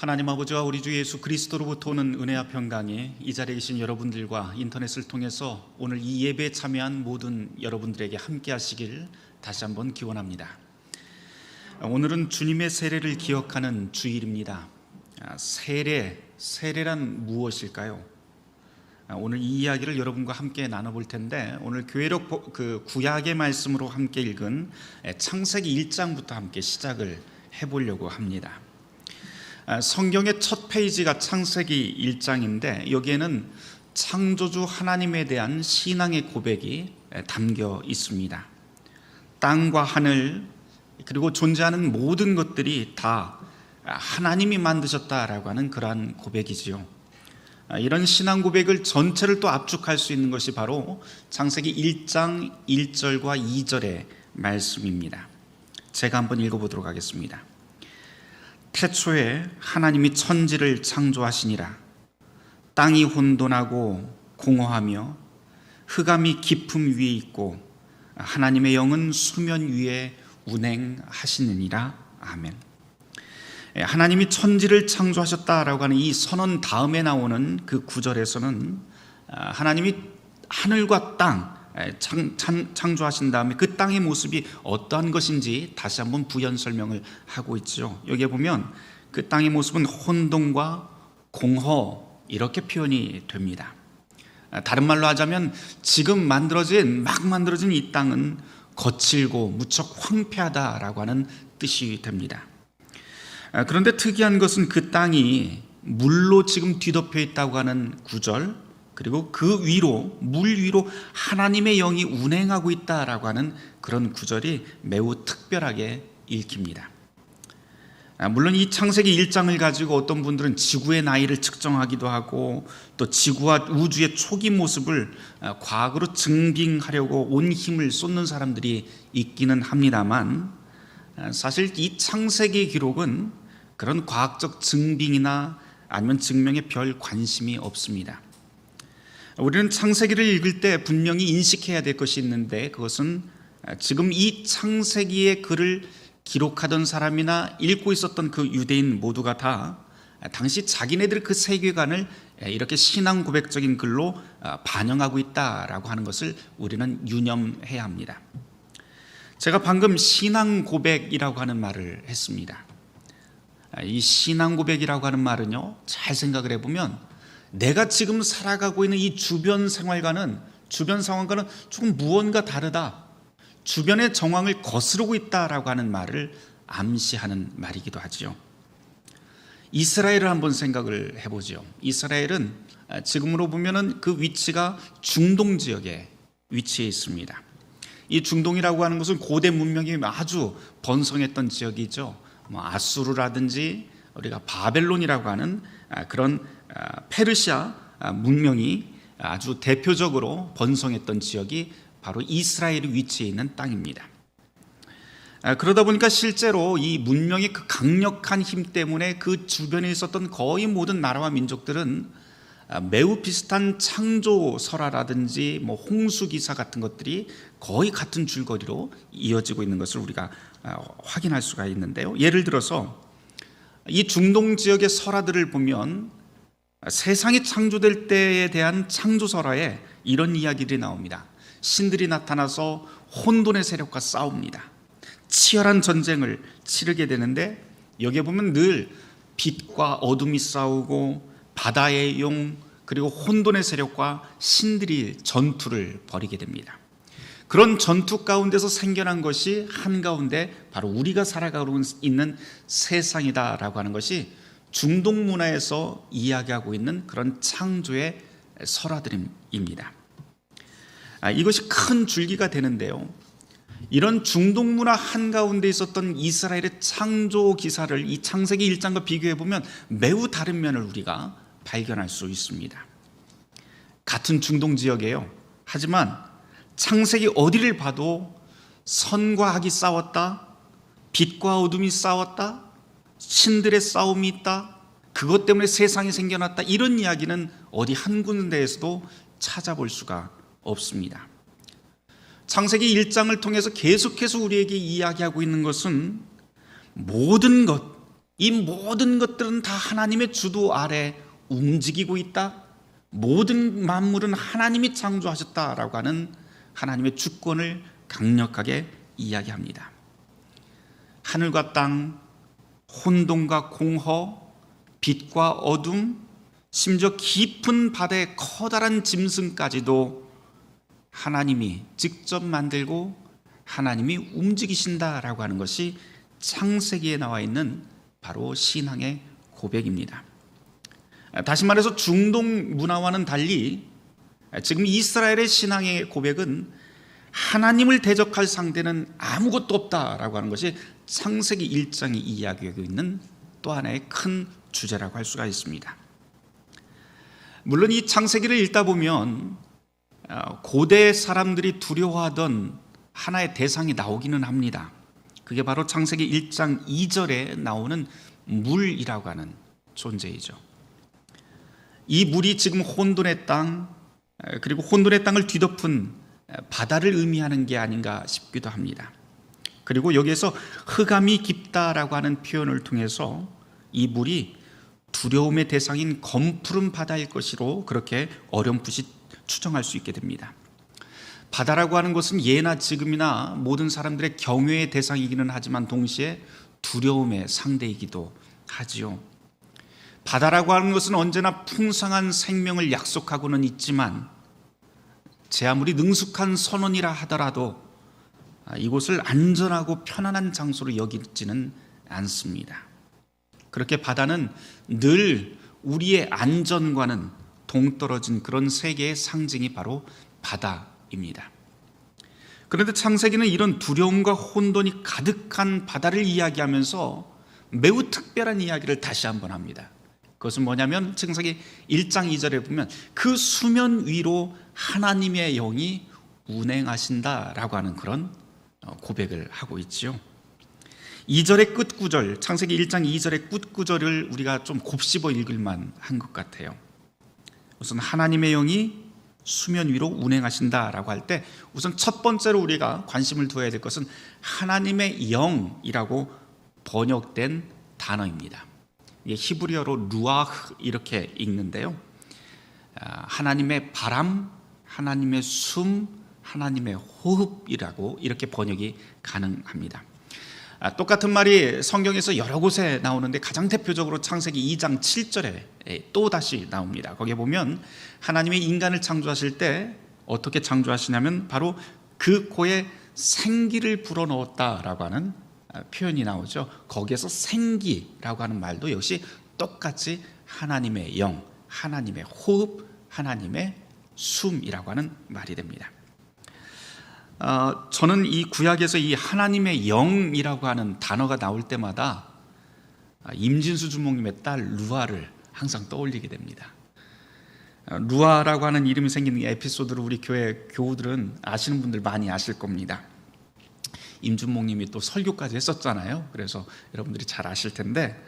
하나님 아버지와 우리 주 예수 그리스도로부터 오는 은혜와 평강이 이 자리에 계신 여러분들과 인터넷을 통해서 오늘 이 예배에 참여한 모든 여러분들에게 함께 하시길 다시 한번 기원합니다. 오늘은 주님의 세례를 기억하는 주일입니다. 세례란 무엇일까요? 오늘 이 이야기를 여러분과 함께 나눠볼 텐데, 오늘 교회력 구약의 말씀으로 함께 읽은 창세기 1장부터 함께 시작을 해보려고 합니다. 성경의 첫 페이지가 창세기 1장인데 여기에는 창조주 하나님에 대한 신앙의 고백이 담겨 있습니다. 땅과 하늘 그리고 존재하는 모든 것들이 다 하나님이 만드셨다라고 하는 그러한 고백이지요. 이런 신앙 고백을 전체를 또 압축할 수 있는 것이 바로 창세기 1장 1절과 2절의 말씀입니다. 제가 한번 읽어보도록 하겠습니다. 태초에 하나님이 천지를 창조하시니라. 땅이 혼돈하고 공허하며 흑암이 깊음 위에 있고 하나님의 영은 수면 위에 운행하시느니라. 아멘. 하나님이 천지를 창조하셨다라고 하는 이 선언 다음에 나오는 그 구절에서는 하나님이 하늘과 땅 창조하신 다음에 그 땅의 모습이 어떠한 것인지 다시 한번 부연 설명을 하고 있죠. 여기에 보면 그 땅의 모습은 혼돈과 공허 이렇게 표현이 됩니다. 다른 말로 하자면 지금 막 만들어진 이 땅은 거칠고 무척 황폐하다라고 하는 뜻이 됩니다. 그런데 특이한 것은 그 땅이 물로 지금 뒤덮여 있다고 하는 구절, 그리고 그 위로, 물 위로 하나님의 영이 운행하고 있다라고 하는 그런 구절이 매우 특별하게 읽힙니다. 물론 이 창세기 1장을 가지고 어떤 분들은 지구의 나이를 측정하기도 하고 또 지구와 우주의 초기 모습을 과학으로 증빙하려고 온 힘을 쏟는 사람들이 있기는 합니다만, 사실 이 창세기 기록은 그런 과학적 증빙이나 아니면 증명에 별 관심이 없습니다. 우리는 창세기를 읽을 때 분명히 인식해야 될 것이 있는데, 그것은 지금 이 창세기의 글을 기록하던 사람이나 읽고 있었던 그 유대인 모두가 다 당시 자기네들 그 세계관을 이렇게 신앙 고백적인 글로 반영하고 있다라고 하는 것을 우리는 유념해야 합니다. 제가 방금 신앙 고백이라고 하는 말을 했습니다. 이 신앙 고백이라고 하는 말은요, 잘 생각을 해보면 내가 지금 살아가고 있는 이 주변 상황과는 조금 무언가 다르다, 주변의 정황을 거스르고 있다라고 하는 말을 암시하는 말이기도 하죠. 이스라엘을 한번 생각을 해보죠. 이스라엘은 지금으로 보면은 그 위치가 중동 지역에 위치해 있습니다. 이 중동이라고 하는 것은 고대 문명이 아주 번성했던 지역이죠. 아수르라든지 우리가 바벨론이라고 하는 그런 페르시아 문명이 아주 대표적으로 번성했던 지역이 바로 이스라엘이 위치해 있는 땅입니다. 그러다 보니까 실제로 이 문명의 그 강력한 힘 때문에 그 주변에 있었던 거의 모든 나라와 민족들은 매우 비슷한 창조설화라든지 홍수기사 같은 것들이 거의 같은 줄거리로 이어지고 있는 것을 우리가 확인할 수가 있는데요. 예를 들어서 이 중동 지역의 설화들을 보면 세상이 창조될 때에 대한 창조설화에 이런 이야기들이 나옵니다. 신들이 나타나서 혼돈의 세력과 싸웁니다. 치열한 전쟁을 치르게 되는데 여기에 보면 늘 빛과 어둠이 싸우고 바다의 용 그리고 혼돈의 세력과 신들이 전투를 벌이게 됩니다. 그런 전투 가운데서 생겨난 것이 한가운데 바로 우리가 살아가고 있는 세상이다라고 하는 것이 중동 문화에서 이야기하고 있는 그런 창조의 설화들입니다. 이것이 큰 줄기가 되는데요, 이런 중동 문화 한가운데 있었던 이스라엘의 창조 기사를 이 창세기 1장과 비교해 보면 매우 다른 면을 우리가 발견할 수 있습니다. 같은 중동 지역이에요. 하지만 창세기 어디를 봐도 선과 악이 싸웠다, 빛과 어둠이 싸웠다, 신들의 싸움이 있다, 그것 때문에 세상이 생겨났다, 이런 이야기는 어디 한 군데에서도 찾아볼 수가 없습니다. 창세기 1장을 통해서 계속해서 우리에게 이야기하고 있는 것은 모든 것, 이 모든 것들은 다 하나님의 주도 아래 움직이고 있다. 모든 만물은 하나님이 창조하셨다라고 하는 하나님의 주권을 강력하게 이야기합니다. 하늘과 땅, 혼돈과 공허, 빛과 어둠, 심지어 깊은 바다의 커다란 짐승까지도 하나님이 직접 만들고 하나님이 움직이신다라고 하는 것이 창세기에 나와 있는 바로 신앙의 고백입니다. 다시 말해서 중동 문화와는 달리 지금 이스라엘의 신앙의 고백은 하나님을 대적할 상대는 아무것도 없다라고 하는 것이 창세기 1장이 이야기하고 있는 또 하나의 큰 주제라고 할 수가 있습니다. 물론 이 창세기를 읽다 보면 고대 사람들이 두려워하던 하나의 대상이 나오기는 합니다. 그게 바로 창세기 1장 2절에 나오는 물이라고 하는 존재이죠. 이 물이 지금 혼돈의 땅, 그리고 혼돈의 땅을 뒤덮은 바다를 의미하는 게 아닌가 싶기도 합니다. 그리고 여기에서 흑암이 깊다라고 하는 표현을 통해서 이 물이 두려움의 대상인 검푸른 바다일 것으로 그렇게 어렴풋이 추정할 수 있게 됩니다. 바다라고 하는 것은 예나 지금이나 모든 사람들의 경외의 대상이기는 하지만 동시에 두려움의 상대이기도 하지요. 바다라고 하는 것은 언제나 풍성한 생명을 약속하고는 있지만 제 아무리 능숙한 선원이라 하더라도 이곳을 안전하고 편안한 장소로 여기지는 않습니다. 그렇게 바다는 늘 우리의 안전과는 동떨어진 그런 세계의 상징이 바로 바다입니다. 그런데 창세기는 이런 두려움과 혼돈이 가득한 바다를 이야기하면서 매우 특별한 이야기를 다시 한번 합니다. 그것은 뭐냐면 창세기 1장 2절에 보면 그 수면 위로 하나님의 영이 운행하신다라고 하는 그런 고백을 하고 있지요. 2절의 끝구절, 창세기 1장 2절의 끝구절을 우리가 좀 곱씹어 읽을만 한 것 같아요. 우선 하나님의 영이 수면 위로 운행하신다라고 할 때 우선 첫 번째로 우리가 관심을 두어야 될 것은 하나님의 영이라고 번역된 단어입니다. 이게 히브리어로 루아흐 이렇게 읽는데요. 하나님의 바람, 하나님의 숨, 하나님의 호흡이라고 이렇게 번역이 가능합니다. 똑같은 말이 성경에서 여러 곳에 나오는데 가장 대표적으로 창세기 2장 7절에 또 다시 나옵니다. 거기에 보면 하나님의 인간을 창조하실 때 어떻게 창조하시냐면 바로 그 코에 생기를 불어넣었다라고 하는 표현이 나오죠. 거기에서 생기라고 하는 말도 역시 똑같이 하나님의 영, 하나님의 호흡, 하나님의 숨이라고 하는 말이 됩니다. 저는 이 구약에서 이 하나님의 영이라고 하는 단어가 나올 때마다 임진수 주목님의 딸 루아를 항상 떠올리게 됩니다. 루아라고 하는 이름이 생기는 에피소드를 우리 교회 교우들은 아시는 분들 많이 아실 겁니다. 임준목님이 또 설교까지 했었잖아요. 그래서 여러분들이 잘 아실 텐데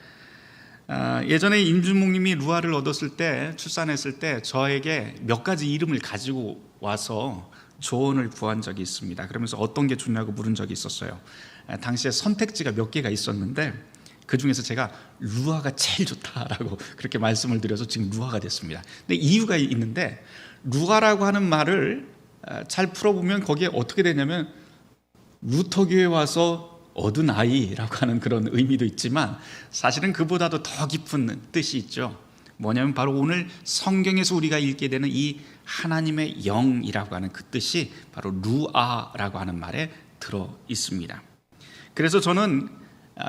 예전에 임준목님이 루아를 얻었을 때, 출산했을 때 저에게 몇 가지 이름을 가지고 와서 조언을 구한 적이 있습니다. 그러면서 어떤 게 좋냐고 물은 적이 있었어요. 당시에 선택지가 몇 개가 있었는데 그 중에서 제가 루아가 제일 좋다라고 그렇게 말씀을 드려서 지금 루아가 됐습니다. 근데 이유가 있는데 루아라고 하는 말을 잘 풀어보면 거기에 어떻게 되냐면 루터교에 와서 얻은 아이라고 하는 그런 의미도 있지만 사실은 그보다도 더 깊은 뜻이 있죠. 뭐냐면 바로 오늘 성경에서 우리가 읽게 되는 이 하나님의 영이라고 하는 그 뜻이 바로 루아라고 하는 말에 들어 있습니다. 그래서 저는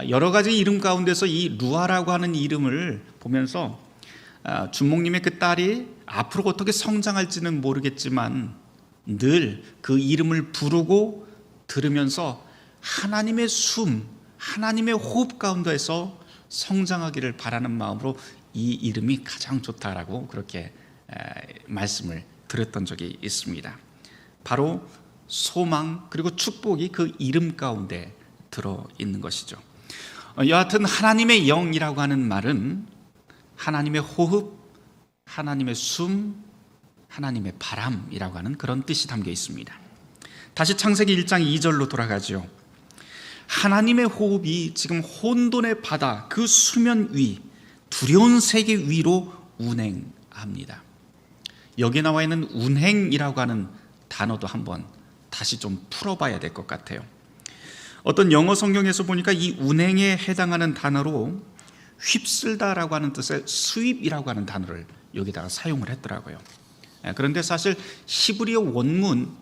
여러 가지 이름 가운데서 이 루아라고 하는 이름을 보면서 준목님의 그 딸이 앞으로 어떻게 성장할지는 모르겠지만 늘 그 이름을 부르고 들으면서 하나님의 숨, 하나님의 호흡 가운데서 성장하기를 바라는 마음으로 이 이름이 가장 좋다라고 그렇게 말씀을 드렸던 적이 있습니다. 바로 소망 그리고 축복이 그 이름 가운데 들어있는 것이죠. 여하튼 하나님의 영이라고 하는 말은 하나님의 호흡, 하나님의 숨, 하나님의 바람이라고 하는 그런 뜻이 담겨 있습니다. 다시 창세기 1장 2절로 돌아가죠. 하나님의 호흡이 지금 혼돈의 바다, 그 수면 위, 두려운 세계 위로 운행합니다. 여기에 나와 있는 운행이라고 하는 단어도 한번 다시 좀 풀어봐야 될 것 같아요. 어떤 영어 성경에서 보니까 이 운행에 해당하는 단어로 휩쓸다라고 하는 뜻의 스윕이라고 하는 단어를 여기다가 사용을 했더라고요. 그런데 사실 히브리어 원문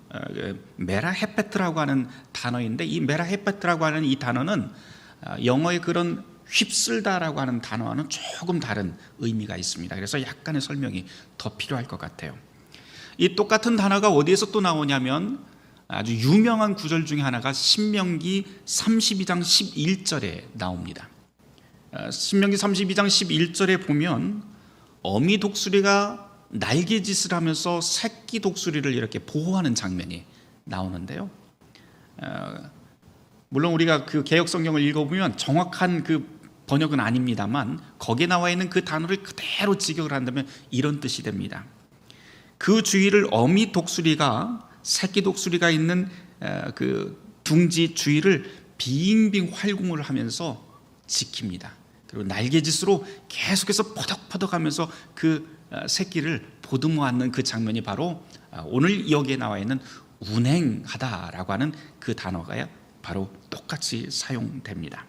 메라헤페트라고 하는 단어인데, 이 메라헤페트라고 하는 이 단어는 영어의 그런 휩쓸다라고 하는 단어와는 조금 다른 의미가 있습니다. 그래서 약간의 설명이 더 필요할 것 같아요. 이 똑같은 단어가 어디에서 또 나오냐면 아주 유명한 구절 중에 하나가 신명기 32장 11절에 나옵니다. 신명기 32장 11절에 보면 어미 독수리가 날개짓을 하면서 새끼 독수리를 이렇게 보호하는 장면이 나오는데요. 물론 우리가 그 개역 성경을 읽어보면 정확한 그 번역은 아닙니다만 거기에 나와 있는 그 단어를 그대로 직역을 한다면 이런 뜻이 됩니다. 그 주위를 어미 독수리가 새끼 독수리가 있는 그 둥지 주위를 빙빙 활공을 하면서 지킵니다. 그리고 날개짓으로 계속해서 퍼덕퍼덕하면서 그 새끼를 보듬어 안는 그 장면이 바로 오늘 여기에 나와 있는 운행하다라고 하는 그 단어가 바로 똑같이 사용됩니다.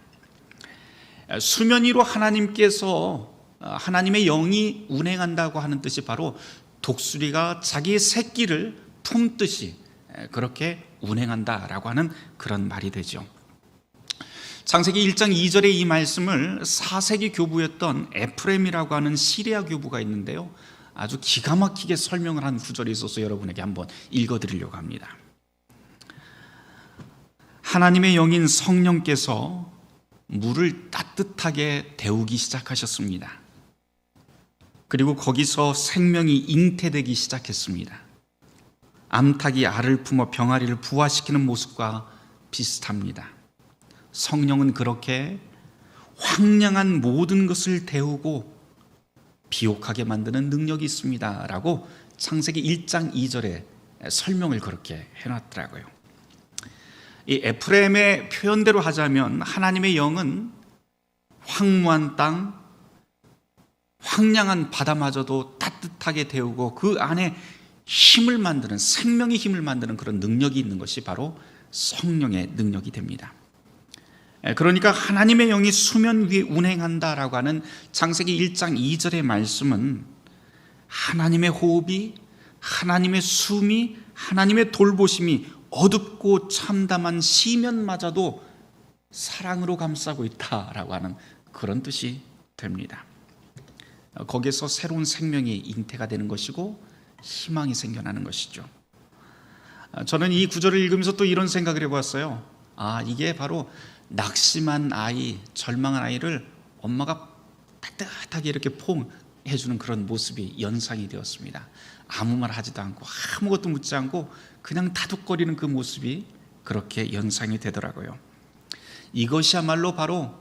수면 위로 하나님께서 하나님의 영이 운행한다고 하는 뜻이 바로 독수리가 자기의 새끼를 품듯이 그렇게 운행한다라고 하는 그런 말이 되죠. 창세기 1장 2절의 이 말씀을 4세기 교부였던 에프레임이라고 하는 시리아 교부가 있는데요, 아주 기가 막히게 설명을 한 구절이 있어서 여러분에게 한번 읽어드리려고 합니다. 하나님의 영인 성령께서 물을 따뜻하게 데우기 시작하셨습니다. 그리고 거기서 생명이 잉태되기 시작했습니다. 암탉이 알을 품어 병아리를 부화시키는 모습과 비슷합니다. 성령은 그렇게 황량한 모든 것을 데우고 비옥하게 만드는 능력이 있습니다 라고 창세기 1장 2절에 설명을 그렇게 해놨더라고요. 이 에프레임의 표현대로 하자면 하나님의 영은 황무한 땅, 황량한 바다마저도 따뜻하게 데우고 그 안에 힘을 만드는, 생명의 힘을 만드는 그런 능력이 있는 것이 바로 성령의 능력이 됩니다. 그러니까 하나님의 영이 수면 위에 운행한다라고 하는 창세기 1장 2절의 말씀은 하나님의 호흡이, 하나님의 숨이, 하나님의 돌보심이 어둡고 참담한 시면마저도 사랑으로 감싸고 있다라고 하는 그런 뜻이 됩니다. 거기에서 새로운 생명이 잉태가 되는 것이고 희망이 생겨나는 것이죠. 저는 이 구절을 읽으면서 또 이런 생각을 해보았어요. 이게 바로 낙심한 아이, 절망한 아이를 엄마가 따뜻하게 이렇게 포옹해주는 그런 모습이 연상이 되었습니다. 아무 말 하지도 않고 아무것도 묻지 않고 그냥 다독거리는 그 모습이 그렇게 연상이 되더라고요. 이것이야말로 바로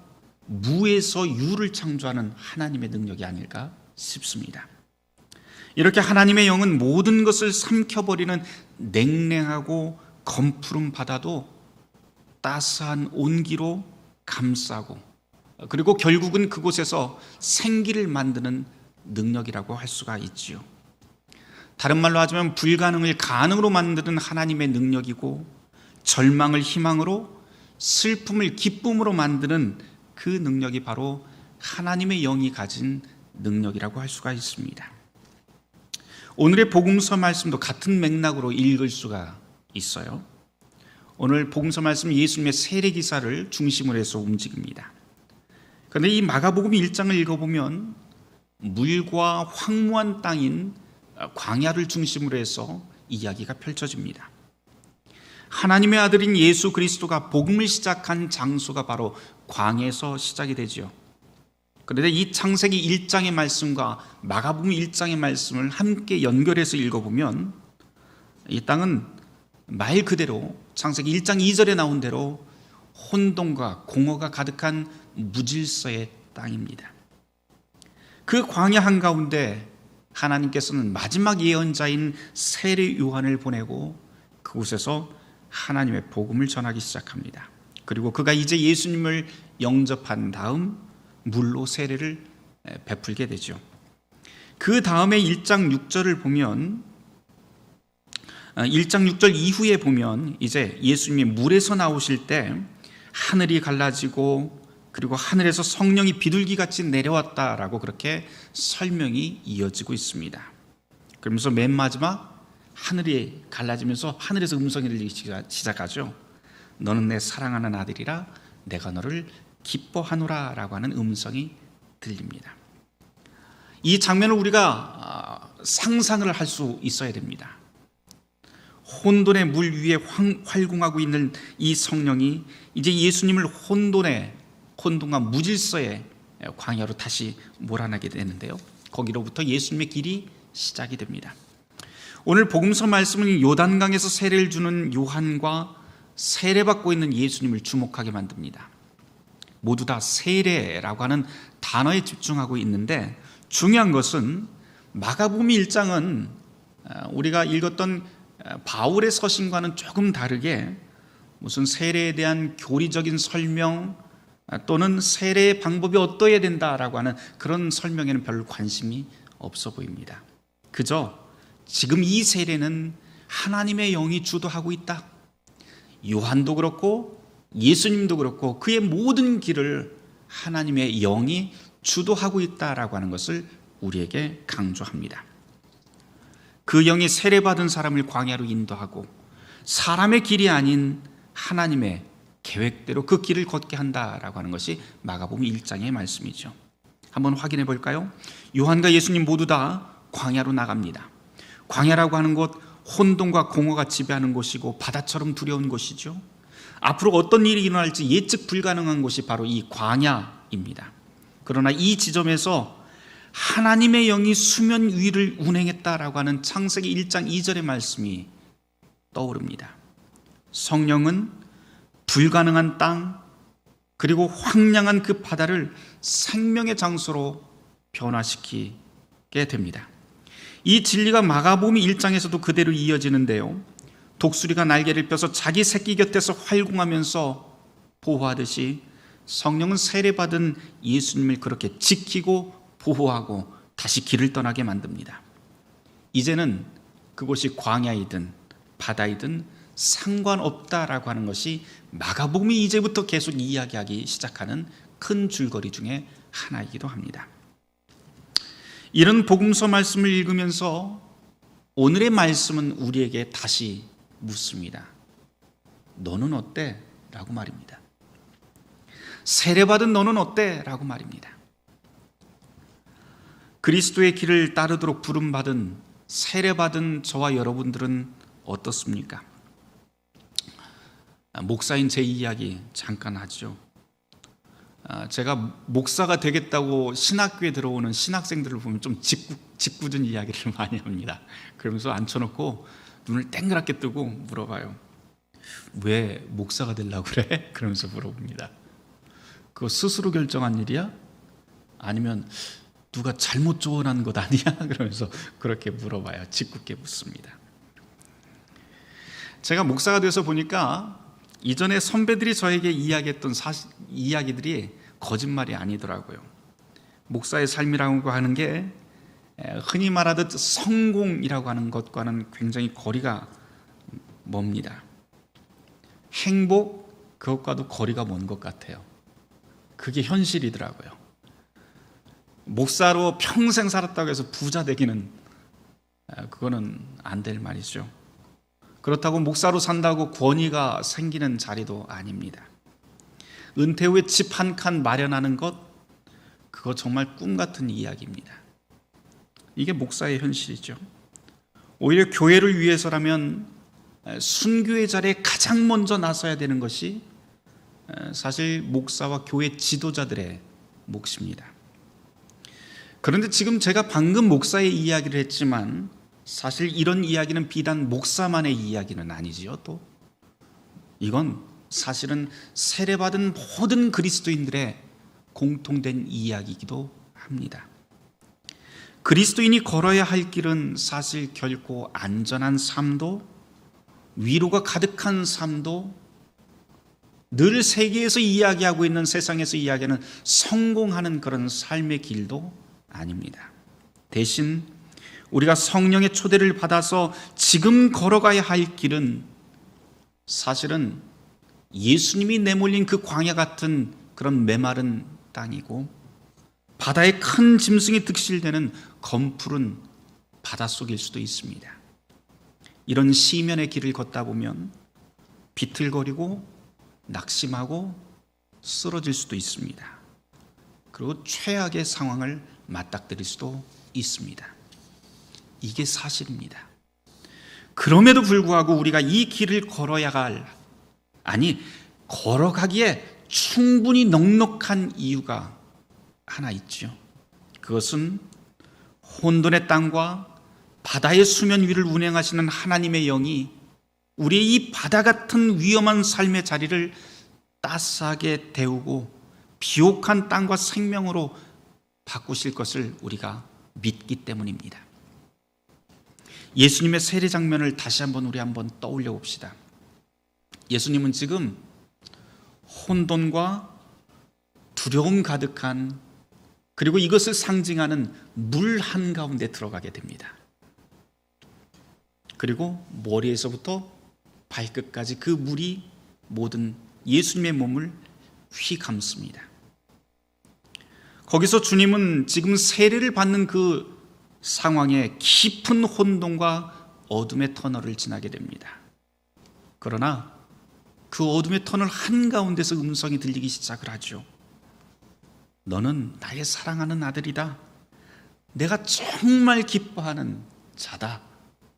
무에서 유를 창조하는 하나님의 능력이 아닐까 싶습니다. 이렇게 하나님의 영은 모든 것을 삼켜버리는 냉랭하고 검푸른 바다도 따스한 온기로 감싸고, 그리고 결국은 그곳에서 생기를 만드는 능력이라고 할 수가 있지요. 다른 말로 하자면 불가능을 가능으로 만드는 하나님의 능력이고, 절망을 희망으로, 슬픔을 기쁨으로 만드는 그 능력이 바로 하나님의 영이 가진 능력이라고 할 수가 있습니다. 오늘의 복음서 말씀도 같은 맥락으로 읽을 수가 있어요. 오늘 복음서 말씀 예수님의 세례 기사를 중심으로 해서 움직입니다. 그런데 이 마가복음 1장을 읽어보면 물과 황무한 땅인 광야를 중심으로 해서 이야기가 펼쳐집니다. 하나님의 아들인 예수 그리스도가 복음을 시작한 장소가 바로 광야에서 시작이 되죠. 그런데 이 창세기 1장의 말씀과 마가복음 1장의 말씀을 함께 연결해서 읽어보면 이 땅은 말 그대로 창세기 1장 2절에 나온 대로 혼돈과 공허가 가득한 무질서의 땅입니다. 그 광야 한가운데 하나님께서는 마지막 예언자인 세례 요한을 보내고 그곳에서 하나님의 복음을 전하기 시작합니다. 그리고 그가 이제 예수님을 영접한 다음 물로 세례를 베풀게 되죠. 그 다음에 1장 6절을 보면 1장 6절 이후에 보면 이제 예수님이 물에서 나오실 때 하늘이 갈라지고 그리고 하늘에서 성령이 비둘기같이 내려왔다라고 그렇게 설명이 이어지고 있습니다. 그러면서 맨 마지막 하늘이 갈라지면서 하늘에서 음성이 들리기 시작하죠. 너는 내 사랑하는 아들이라 내가 너를 기뻐하노라 라고 하는 음성이 들립니다. 이 장면을 우리가 상상을 할 수 있어야 됩니다. 혼돈의 물 위에 활궁하고 있는 이 성령이 이제 예수님을 혼돈과 무질서의 광야로 다시 몰아내게 되는데요. 거기로부터 예수님의 길이 시작이 됩니다. 오늘 복음서 말씀은 요단강에서 세례를 주는 요한과 세례받고 있는 예수님을 주목하게 만듭니다. 모두 다 세례라고 하는 단어에 집중하고 있는데 중요한 것은 마가복음 1장은 우리가 읽었던 바울의 서신과는 조금 다르게 무슨 세례에 대한 교리적인 설명 또는 세례의 방법이 어떠해야 된다라고 하는 그런 설명에는 별로 관심이 없어 보입니다. 그저 지금 이 세례는 하나님의 영이 주도하고 있다. 요한도 그렇고 예수님도 그렇고 그의 모든 길을 하나님의 영이 주도하고 있다라고 하는 것을 우리에게 강조합니다. 그 영이 세례받은 사람을 광야로 인도하고 사람의 길이 아닌 하나님의 계획대로 그 길을 걷게 한다라고 하는 것이 마가복음 1장의 말씀이죠. 한번 확인해 볼까요? 요한과 예수님 모두 다 광야로 나갑니다. 광야라고 하는 곳 혼돈과 공허가 지배하는 곳이고 바다처럼 두려운 곳이죠. 앞으로 어떤 일이 일어날지 예측 불가능한 곳이 바로 이 광야입니다. 그러나 이 지점에서 하나님의 영이 수면 위를 운행했다라고 하는 창세기 1장 2절의 말씀이 떠오릅니다. 성령은 불가능한 땅 그리고 황량한 그 바다를 생명의 장소로 변화시키게 됩니다. 이 진리가 마가복음 1장에서도 그대로 이어지는데요. 독수리가 날개를 펴서 자기 새끼 곁에서 활궁하면서 보호하듯이 성령은 세례받은 예수님을 그렇게 지키고 보호하고 다시 길을 떠나게 만듭니다. 이제는 그곳이 광야이든 바다이든 상관없다라고 하는 것이 마가복음이 이제부터 계속 이야기하기 시작하는 큰 줄거리 중에 하나이기도 합니다. 이런 복음서 말씀을 읽으면서 오늘의 말씀은 우리에게 다시 묻습니다. 너는 어때? 라고 말입니다. 세례받은 너는 어때? 라고 말입니다. 그리스도의 길을 따르도록 부름받은 세례받은 저와 여러분들은 어떻습니까? 목사인 제 이야기 잠깐 하죠. 제가 목사가 되겠다고 신학교에 들어오는 신학생들을 보면 좀 짓궂은 이야기를 많이 합니다. 그러면서 앉혀놓고 눈을 땡그랗게 뜨고 물어봐요. 왜 목사가 되려고 그래? 그러면서 물어봅니다. 그거 스스로 결정한 일이야? 아니면 누가 잘못 조언한 것 아니야? 그러면서 그렇게 물어봐요. 짓궂게 묻습니다. 제가 목사가 돼서 보니까 이전에 선배들이 저에게 이야기했던 이야기들이 거짓말이 아니더라고요. 목사의 삶이라고 하는 게 흔히 말하듯 성공이라고 하는 것과는 굉장히 거리가 멉니다. 행복, 그것과도 거리가 먼 것 같아요. 그게 현실이더라고요. 목사로 평생 살았다고 해서 부자 되기는 그거는 안 될 말이죠. 그렇다고 목사로 산다고 권위가 생기는 자리도 아닙니다. 은퇴 후에 집 한 칸 마련하는 것, 그거 정말 꿈 같은 이야기입니다. 이게 목사의 현실이죠. 오히려 교회를 위해서라면 순교의 자리에 가장 먼저 나서야 되는 것이 사실 목사와 교회 지도자들의 몫입니다. 그런데 지금 제가 방금 목사의 이야기를 했지만 사실 이런 이야기는 비단 목사만의 이야기는 아니지요. 또 이건 사실은 세례받은 모든 그리스도인들의 공통된 이야기이기도 합니다. 그리스도인이 걸어야 할 길은 사실 결코 안전한 삶도 위로가 가득한 삶도 늘 세계에서 이야기하고 있는, 세상에서 이야기하는 성공하는 그런 삶의 길도 아닙니다. 대신 우리가 성령의 초대를 받아서 지금 걸어가야 할 길은 사실은 예수님이 내몰린 그 광야 같은 그런 메마른 땅이고, 바다에 큰 짐승이 득실되는 검푸른 바닷속일 수도 있습니다. 이런 시면의 길을 걷다 보면 비틀거리고 낙심하고 쓰러질 수도 있습니다. 그리고 최악의 상황을 맞닥뜨릴 수도 있습니다. 이게 사실입니다. 그럼에도 불구하고 우리가 이 길을 걸어가기에 충분히 넉넉한 이유가 하나 있죠. 그것은 혼돈의 땅과 바다의 수면 위를 운행하시는 하나님의 영이 우리의 이 바다 같은 위험한 삶의 자리를 따스하게 데우고 비옥한 땅과 생명으로 바꾸실 것을 우리가 믿기 때문입니다. 예수님의 세례 장면을 다시 한번 떠올려 봅시다. 예수님은 지금 혼돈과 두려움 가득한, 그리고 이것을 상징하는 물 한가운데 들어가게 됩니다. 그리고 머리에서부터 발끝까지 그 물이 모든 예수님의 몸을 휘감습니다. 거기서 주님은 지금 세례를 받는 그 상황에 깊은 혼돈과 어둠의 터널을 지나게 됩니다. 그러나 그 어둠의 터널 한가운데서 음성이 들리기 시작을 하죠. 너는 나의 사랑하는 아들이다. 내가 정말 기뻐하는 자다.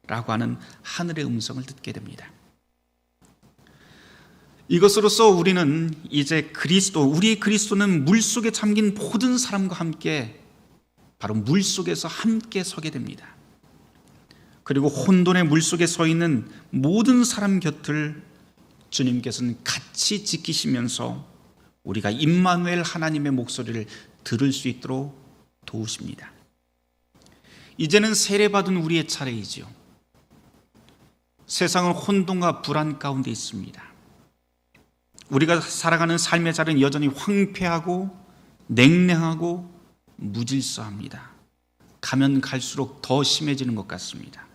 라고 하는 하늘의 음성을 듣게 됩니다. 이것으로써 우리는 이제 우리 그리스도는 물속에 잠긴 모든 사람과 함께 바로 물속에서 함께 서게 됩니다. 그리고 혼돈의 물속에 서 있는 모든 사람 곁을 주님께서는 같이 지키시면서 우리가 임마누엘 하나님의 목소리를 들을 수 있도록 도우십니다. 이제는 세례받은 우리의 차례이지요. 세상은 혼돈과 불안 가운데 있습니다. 우리가 살아가는 삶의 자리는 여전히 황폐하고 냉랭하고 무질서합니다. 가면 갈수록 더 심해지는 것 같습니다.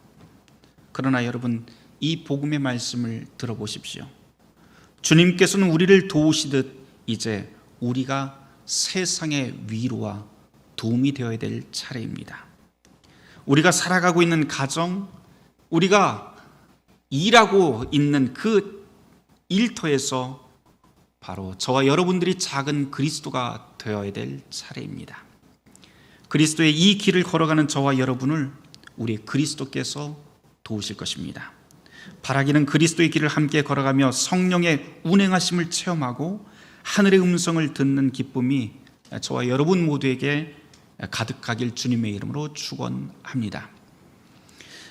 그러나 여러분, 이 복음의 말씀을 들어보십시오. 주님께서는 우리를 도우시듯 이제 우리가 세상의 위로와 도움이 되어야 될 차례입니다. 우리가 살아가고 있는 가정, 우리가 일하고 있는 그 일터에서 바로 저와 여러분들이 작은 그리스도가 되어야 될 차례입니다. 그리스도의 이 길을 걸어가는 저와 여러분을 우리 그리스도께서 도우실 것입니다. 바라기는 그리스도의 길을 함께 걸어가며 성령의 운행하심을 체험하고 하늘의 음성을 듣는 기쁨이 저와 여러분 모두에게 가득하길 주님의 이름으로 축원합니다.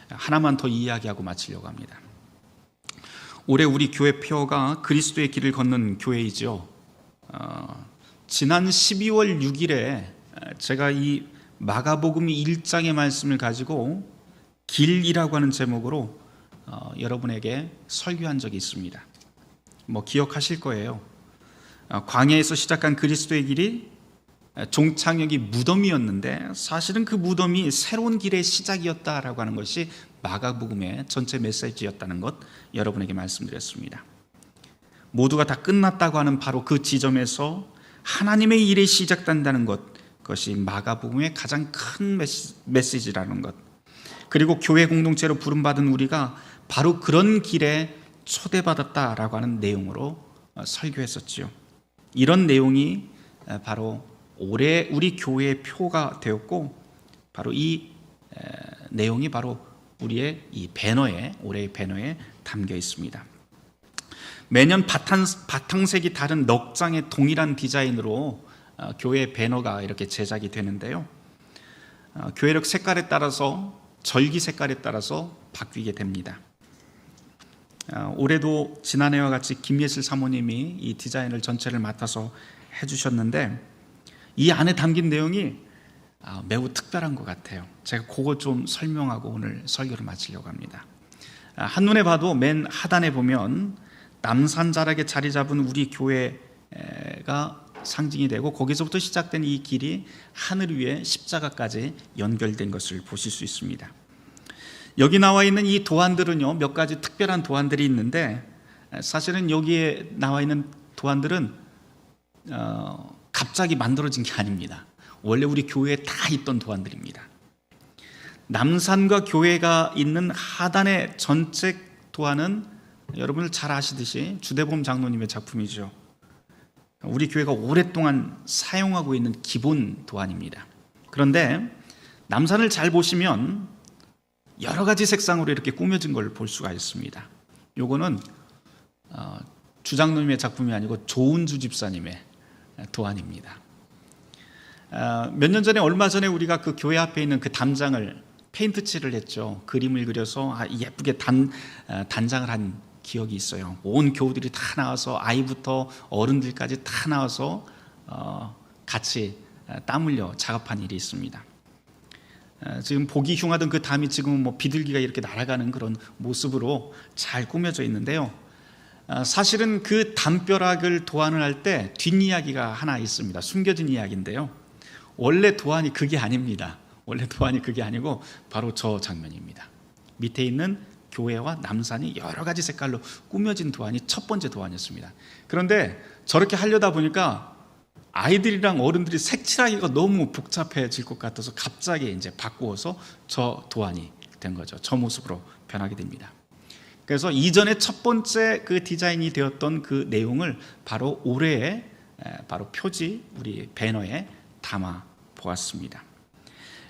하나만 더 이야기하고 마치려고 합니다. 올해 우리 교회 표어가 그리스도의 길을 걷는 교회이죠. 지난 12월 6일에 제가 이 마가복음 1장의 말씀을 가지고 길이라고 하는 제목으로 여러분에게 설교한 적이 있습니다. 기억하실 거예요. 광야에서 시작한 그리스도의 길이 종착역이 무덤이었는데 사실은 그 무덤이 새로운 길의 시작이었다라고 하는 것이 마가복음의 전체 메시지였다는 것 여러분에게 말씀드렸습니다. 모두가 다 끝났다고 하는 바로 그 지점에서 하나님의 일이 시작된다는 것, 그것이 마가복음의 가장 큰 메시지라는 것, 그리고 교회 공동체로 부름받은 우리가 바로 그런 길에 초대받았다라고 하는 내용으로 설교했었지요. 이런 내용이 바로 올해 우리 교회의 표가 되었고, 바로 이 내용이 바로 우리의 이 배너에, 올해의 배너에 담겨 있습니다. 매년 바탕색이 다른 넉 장의 동일한 디자인으로 교회 배너가 이렇게 제작이 되는데요. 교회력 색깔에 따라서, 절기 색깔에 따라서 바뀌게 됩니다. 올해도 지난해와 같이 김예슬 사모님이 이 디자인을 전체를 맡아서 해주셨는데, 이 안에 담긴 내용이 매우 특별한 것 같아요. 제가 그거 좀 설명하고 오늘 설교를 마치려고 합니다. 한눈에 봐도 맨 하단에 보면 남산자락에 자리 잡은 우리 교회가 상징이 되고, 거기서부터 시작된 이 길이 하늘 위에 십자가까지 연결된 것을 보실 수 있습니다. 여기 나와 있는 이 도안들은요, 몇 가지 특별한 도안들이 있는데, 사실은 여기에 나와 있는 도안들은 갑자기 만들어진 게 아닙니다. 원래 우리 교회에 다 있던 도안들입니다. 남산과 교회가 있는 하단의 전체 도안은 여러분들 잘 아시듯이 주대범 장로님의 작품이죠. 우리 교회가 오랫동안 사용하고 있는 기본 도안입니다. 그런데 남산을 잘 보시면 여러 가지 색상으로 이렇게 꾸며진 걸 볼 수가 있습니다. 요거는 주장로님의 작품이 아니고 조은주 집사님의 도안입니다. 몇 년 전에, 얼마 전에 우리가 그 교회 앞에 있는 그 담장을 페인트 칠을 했죠. 그림을 그려서 예쁘게 단장을 한 기억이 있어요. 온 교우들이 다 나와서, 아이부터 어른들까지 다 나와서 같이 땀 흘려 작업한 일이 있습니다. 지금 보기 흉하던 그 담이 지금은 뭐 비둘기가 이렇게 날아가는 그런 모습으로 잘 꾸며져 있는데요. 사실은 그 담벼락을 도안을 할 때 뒷이야기가 하나 있습니다. 숨겨진 이야기인데요. 원래 도안이 그게 아닙니다. 원래 도안이 그게 아니고 바로 저 장면입니다. 밑에 있는 교회와 남산이 여러 가지 색깔로 꾸며진 도안이 첫 번째 도안이었습니다. 그런데 저렇게 하려다 보니까 아이들이랑 어른들이 색칠하기가 너무 복잡해질 것 같아서 갑자기 이제 바꾸어서 저 도안이 된 거죠. 저 모습으로 변하게 됩니다. 그래서 이전에 첫 번째 그 디자인이 되었던 그 내용을 바로 올해의 바로 표지, 우리 배너에 담아 보았습니다.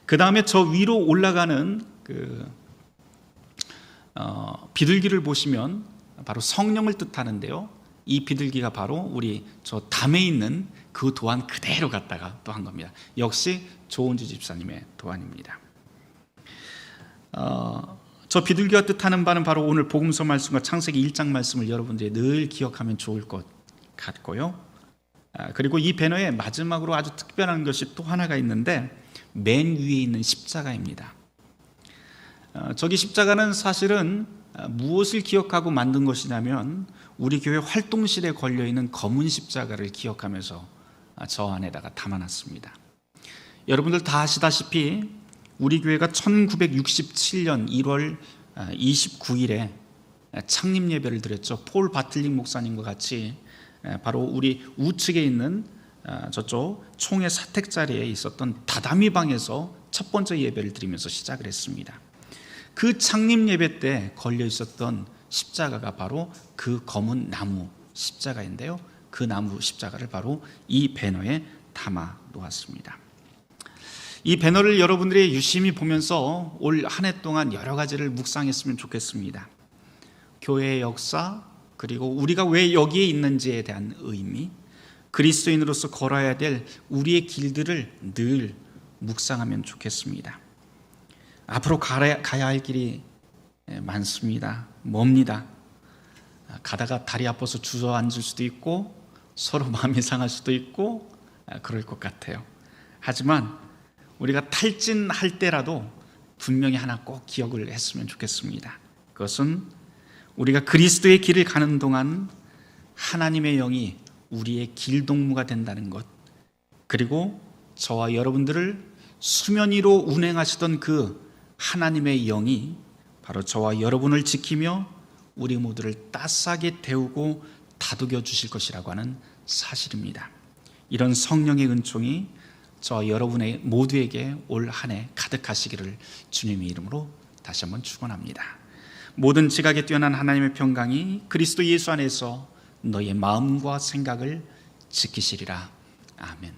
그 다음에 저 위로 올라가는 그 비둘기를 보시면 바로 성령을 뜻하는데요. 이 비둘기가 바로 우리 저 담에 있는 그 도안 그대로 갖다가 또 한 겁니다. 역시 조은주 집사님의 도안입니다. 저 비둘기가 뜻하는 바는 바로 오늘 복음서 말씀과 창세기 1장 말씀을 여러분들이 늘 기억하면 좋을 것 같고요. 그리고 이 배너에 마지막으로 아주 특별한 것이 또 하나가 있는데, 맨 위에 있는 십자가입니다. 저기 십자가는 사실은 무엇을 기억하고 만든 것이냐면, 우리 교회 활동실에 걸려있는 검은 십자가를 기억하면서 저 안에다가 담아놨습니다. 여러분들 다 아시다시피 우리 교회가 1967년 1월 29일에 창립 예배를 드렸죠. 폴 바틀릭 목사님과 같이 바로 우리 우측에 있는 저쪽 총회 사택 자리에 있었던 다다미 방에서 첫 번째 예배를 드리면서 시작을 했습니다. 그 창립 예배 때 걸려 있었던 십자가가 바로 그 검은 나무 십자가인데요. 그 나무 십자가를 바로 이 배너에 담아 놓았습니다. 이 배너를 여러분들이 유심히 보면서 올 한 해 동안 여러 가지를 묵상했으면 좋겠습니다. 교회의 역사, 그리고 우리가 왜 여기에 있는지에 대한 의미, 그리스도인으로서 걸어야 될 우리의 길들을 늘 묵상하면 좋겠습니다. 앞으로 가야 할 길이 많습니다. 멉니다. 가다가 다리 아파서 주저앉을 수도 있고 서로 마음이 상할 수도 있고 그럴 것 같아요. 하지만 우리가 탈진할 때라도 분명히 하나 꼭 기억을 했으면 좋겠습니다. 그것은 우리가 그리스도의 길을 가는 동안 하나님의 영이 우리의 길동무가 된다는 것, 그리고 저와 여러분들을 수면 위로 운행하시던 그 하나님의 영이 바로 저와 여러분을 지키며 우리 모두를 따스하게 데우고 다독여 주실 것이라고 하는 사실입니다. 이런 성령의 은총이 저와 여러분의 모두에게 올 한 해 가득하시기를 주님의 이름으로 다시 한번 축원합니다. 모든 지각에 뛰어난 하나님의 평강이 그리스도 예수 안에서 너의 마음과 생각을 지키시리라. 아멘.